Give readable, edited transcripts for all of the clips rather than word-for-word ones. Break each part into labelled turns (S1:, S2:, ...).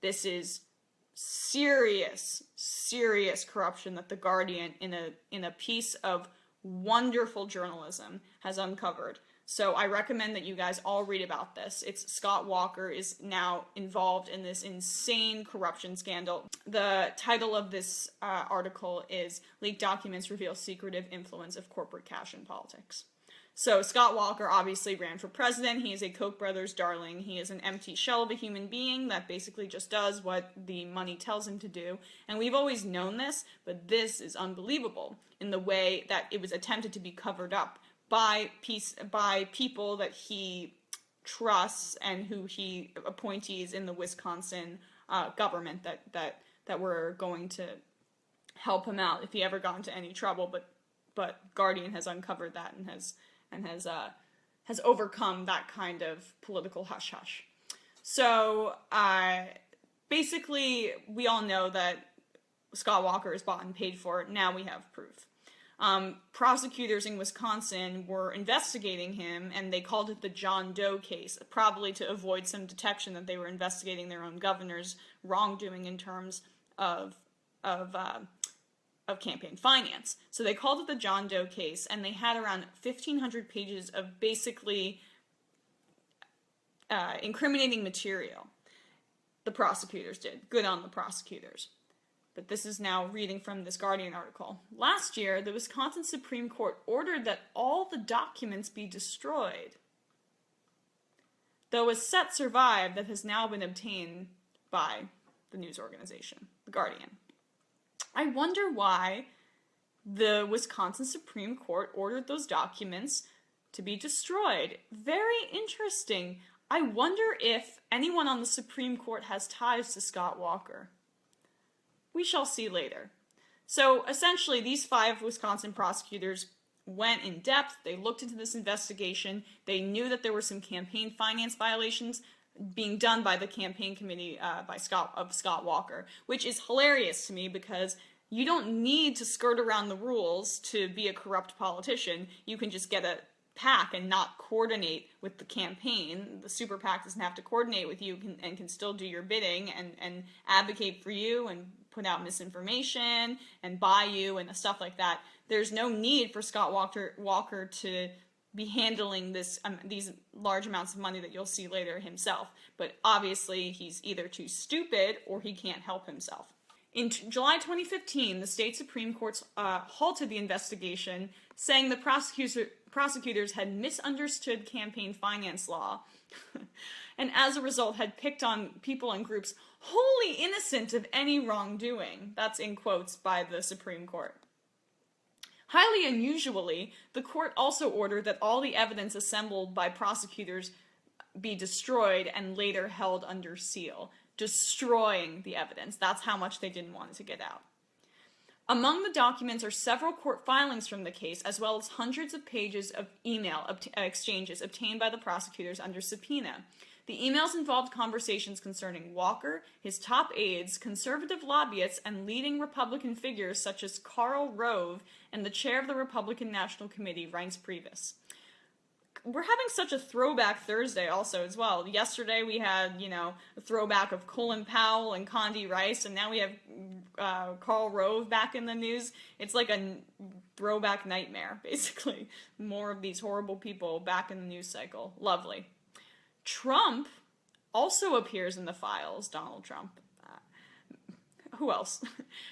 S1: This is serious, serious corruption that The Guardian, in a piece of wonderful journalism, has uncovered. So I recommend that you guys all read about this. It's Scott Walker is now involved in this insane corruption scandal. The title of this article is Leaked Documents Reveal Secretive Influence of Corporate Cash in Politics. So Scott Walker obviously ran for president. He is a Koch brothers darling. He is an empty shell of a human being that basically just does what the money tells him to do. And we've always known this, but this is unbelievable in the way that it was attempted to be covered up by people that he trusts and who he appointees in the Wisconsin government that were going to help him out if he ever got into any trouble. But Guardian has uncovered that and has overcome that kind of political hush-hush. So, basically, we all know that Scott Walker is bought and paid for. Now we have proof. Prosecutors in Wisconsin were investigating him, and they called it the John Doe case, probably to avoid some detection that they were investigating their own governor's wrongdoing in terms of campaign finance. So they called it the John Doe case, and they had around 1,500 pages of basically incriminating material. The prosecutors did. Good on the prosecutors. But this is now reading from this Guardian article. Last year, the Wisconsin Supreme Court ordered that all the documents be destroyed, though a set survived that has now been obtained by the news organization, The Guardian. I wonder why the Wisconsin Supreme Court ordered those documents to be destroyed. Very interesting. I wonder if anyone on the Supreme Court has ties to Scott Walker. We shall see later. So essentially, these 5 Wisconsin prosecutors went in depth. They looked into this investigation. They knew that there were some campaign finance violations being done by the campaign committee of Scott Walker, which is hilarious to me because you don't need to skirt around the rules to be a corrupt politician. You can just get a PAC and not coordinate with the campaign. The super PAC doesn't have to coordinate with you and can still do your bidding and advocate for you and put out misinformation and buy you and stuff like that. There's no need for Scott Walker to be handling these large amounts of money that you'll see later himself. But obviously, he's either too stupid or he can't help himself. In July 2015, the state Supreme Court halted the investigation, saying the prosecutors had misunderstood campaign finance law, and as a result had picked on people and groups wholly innocent of any wrongdoing. That's in quotes by the Supreme Court. Highly unusually, the court also ordered that all the evidence assembled by prosecutors be destroyed and later held under seal. Destroying the evidence. That's how much they didn't want it to get out. Among the documents are several court filings from the case, as well as hundreds of pages of email exchanges obtained by the prosecutors under subpoena. The emails involved conversations concerning Walker, his top aides, conservative lobbyists, and leading Republican figures such as Karl Rove and the chair of the Republican National Committee, Reince Priebus. We're having such a throwback Thursday also as well. Yesterday we had, a throwback of Colin Powell and Condi Rice, and now we have Karl Rove back in the news. It's like a throwback nightmare, basically. More of these horrible people back in the news cycle. Lovely. Trump also appears in the files, Donald Trump. Who else?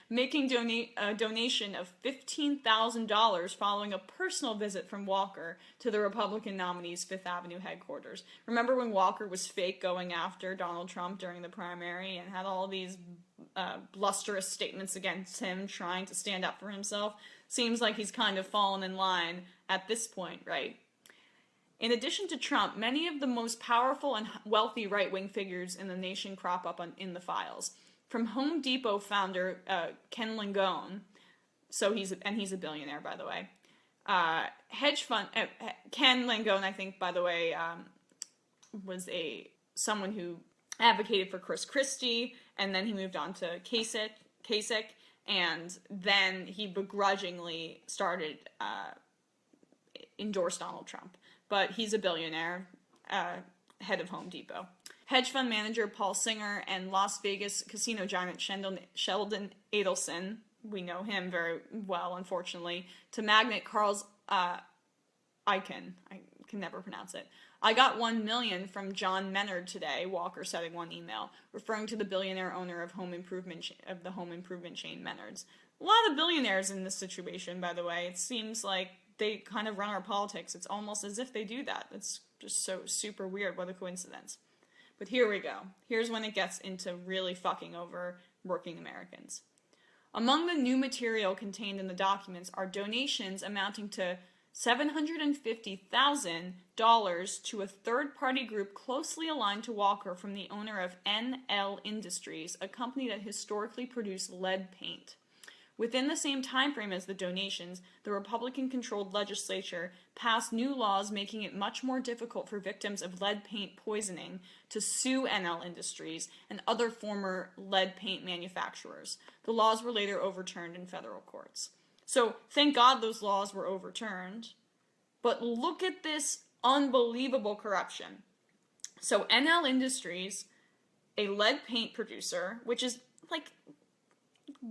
S1: Making a donation of $15,000 following a personal visit from Walker to the Republican nominee's Fifth Avenue headquarters. Remember when Walker was fake going after Donald Trump during the primary and had all these blusterous statements against him, trying to stand up for himself? Seems like he's kind of fallen in line at this point, right? In addition to Trump, many of the most powerful and wealthy right-wing figures in the nation crop up in the files. From Home Depot founder Ken Langone, he's a billionaire, by the way. Hedge fund Ken Langone, I think, by the way, was someone who advocated for Chris Christie, and then he moved on to Kasich, and then he begrudgingly endorsed Donald Trump. But he's a billionaire, head of Home Depot. Hedge fund manager Paul Singer and Las Vegas casino giant Sheldon Adelson, we know him very well, unfortunately, to magnate Carl's Icahn. I can never pronounce it. I got $1 million from John Menard today, Walker said in one email, referring to the billionaire owner of the home improvement chain Menards. A lot of billionaires in this situation, by the way. It seems like they kind of run our politics. It's almost as if they do that. It's just so super weird. What a coincidence. But here we go. Here's when it gets into really fucking over working Americans. Among the new material contained in the documents are donations amounting to $750,000 to a third-party group closely aligned to Walker from the owner of NL Industries, a company that historically produced lead paint. Within the same time frame as the donations, the Republican-controlled legislature passed new laws making it much more difficult for victims of lead paint poisoning to sue NL Industries and other former lead paint manufacturers. The laws were later overturned in federal courts. So, thank God those laws were overturned. But look at this unbelievable corruption. So, NL Industries, a lead paint producer, which is like,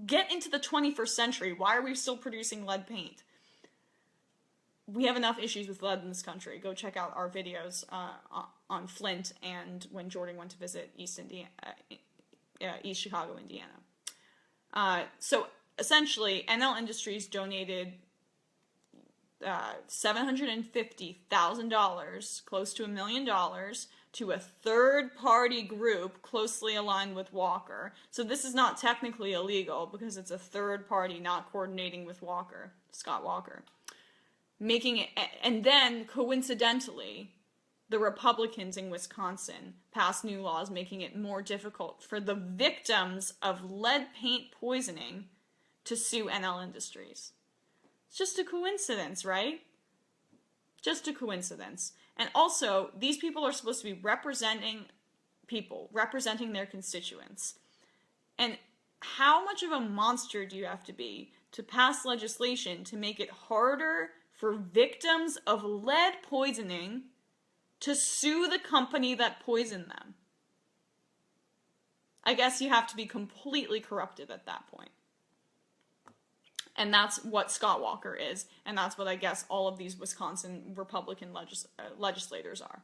S1: get into the 21st century. Why are we still producing lead paint? We have enough issues with lead in this country. Go check out our videos on Flint and when Jordan went to visit East Chicago, Indiana. So essentially, NL Industries donated $750,000, close to $1 million, to a third-party group closely aligned with Walker. So this is not technically illegal because it's a third party not coordinating with Walker, Scott Walker. Making it, and then coincidentally, the Republicans in Wisconsin passed new laws making it more difficult for the victims of lead paint poisoning to sue NL Industries. It's just a coincidence, right? Just a coincidence. And also, these people are supposed to be representing people, representing their constituents. And how much of a monster do you have to be to pass legislation to make it harder for victims of lead poisoning to sue the company that poisoned them? I guess you have to be completely corrupted at that point. And that's what Scott Walker is, and that's what I guess all of these Wisconsin Republican legislators are.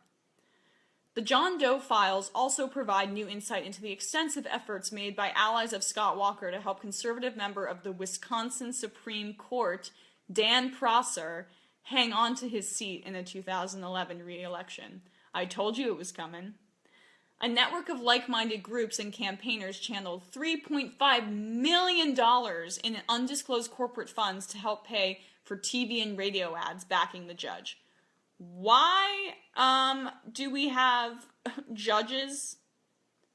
S1: The John Doe files also provide new insight into the extensive efforts made by allies of Scott Walker to help conservative member of the Wisconsin Supreme Court, Dan Prosser, hang on to his seat in the 2011 re-election. I told you it was coming. A network of like-minded groups and campaigners channeled $3.5 million in undisclosed corporate funds to help pay for TV and radio ads backing the judge. Why do we have judges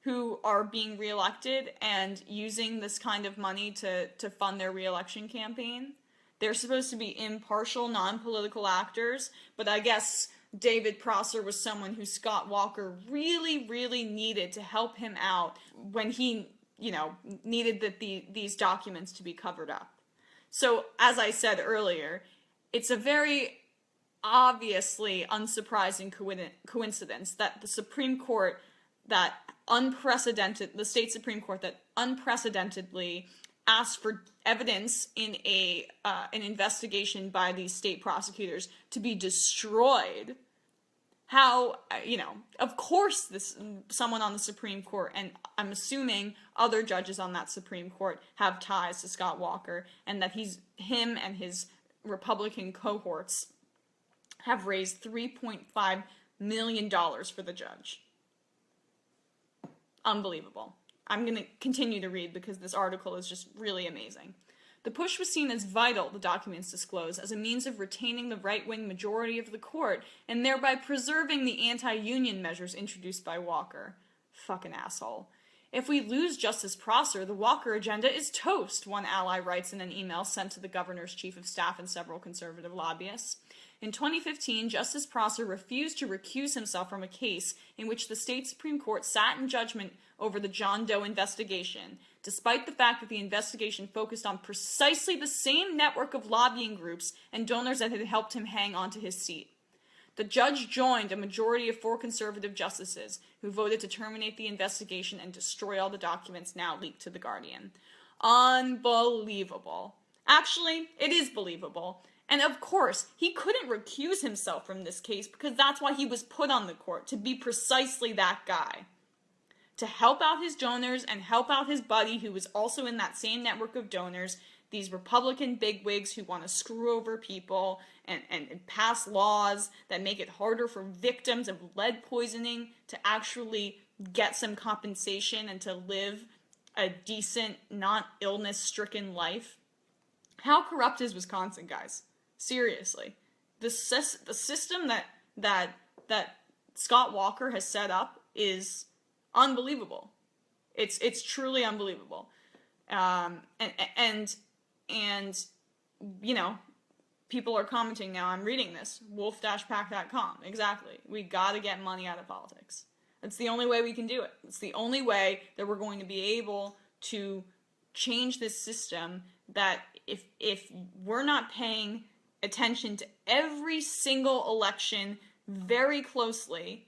S1: who are being reelected and using this kind of money to fund their reelection campaign? They're supposed to be impartial, non-political actors, but I guess David Prosser was someone who Scott Walker really, really needed to help him out when he, needed these documents to be covered up. So, as I said earlier, it's a very obviously unsurprising coincidence that the Supreme Court the state Supreme Court that unprecedentedly asked for evidence in an investigation by these state prosecutors to be destroyed. How, of course someone on the Supreme Court, and I'm assuming other judges on that Supreme Court, have ties to Scott Walker, and that him and his Republican cohorts have raised $3.5 million for the judge. Unbelievable. I'm going to continue to read because this article is just really amazing. The push was seen as vital, the documents disclose, as a means of retaining the right-wing majority of the court and thereby preserving the anti-union measures introduced by Walker. Fucking asshole. If we lose Justice Prosser, the Walker agenda is toast, one ally writes in an email sent to the governor's chief of staff and several conservative lobbyists. In 2015, Justice Prosser refused to recuse himself from a case in which the state Supreme Court sat in judgment over the John Doe investigation, despite the fact that the investigation focused on precisely the same network of lobbying groups and donors that had helped him hang on to his seat. The judge joined a majority of 4 conservative justices who voted to terminate the investigation and destroy all the documents now leaked to The Guardian. Unbelievable. Actually, it is believable. And of course, he couldn't recuse himself from this case because that's why he was put on the court, to be precisely that guy. To help out his donors and help out his buddy who was also in that same network of donors, these Republican bigwigs who want to screw over people and pass laws that make it harder for victims of lead poisoning to actually get some compensation and to live a decent, not illness-stricken life. How corrupt is Wisconsin, guys? Seriously. The system that Scott Walker has set up is unbelievable. It's truly unbelievable. And you know, people are commenting now. I'm reading this. wolf-pack.com. Exactly. We got to get money out of politics. It's the only way we can do it. It's the only way that we're going to be able to change this system, that if we're not paying attention to every single election very closely,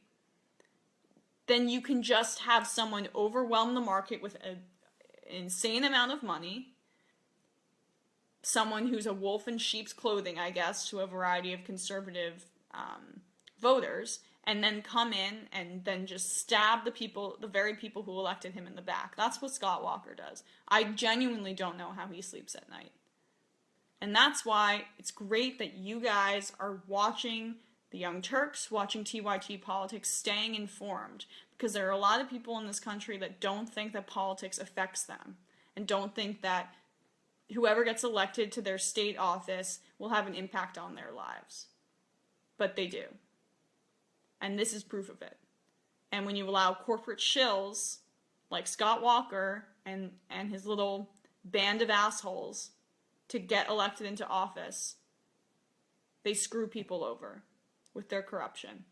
S1: then you can just have someone overwhelm the market with an insane amount of money, someone who's a wolf in sheep's clothing, I guess, to a variety of conservative voters, and then come in and then just stab the very people who elected him in the back. That's what Scott Walker does. I genuinely don't know how he sleeps at night. And that's why it's great that you guys are watching the Young Turks, watching TYT Politics, staying informed, because there are a lot of people in this country that don't think that politics affects them and don't think that whoever gets elected to their state office will have an impact on their lives. But they do. And this is proof of it. And when you allow corporate shills like Scott Walker and his little band of assholes to get elected into office, they screw people over with their corruption.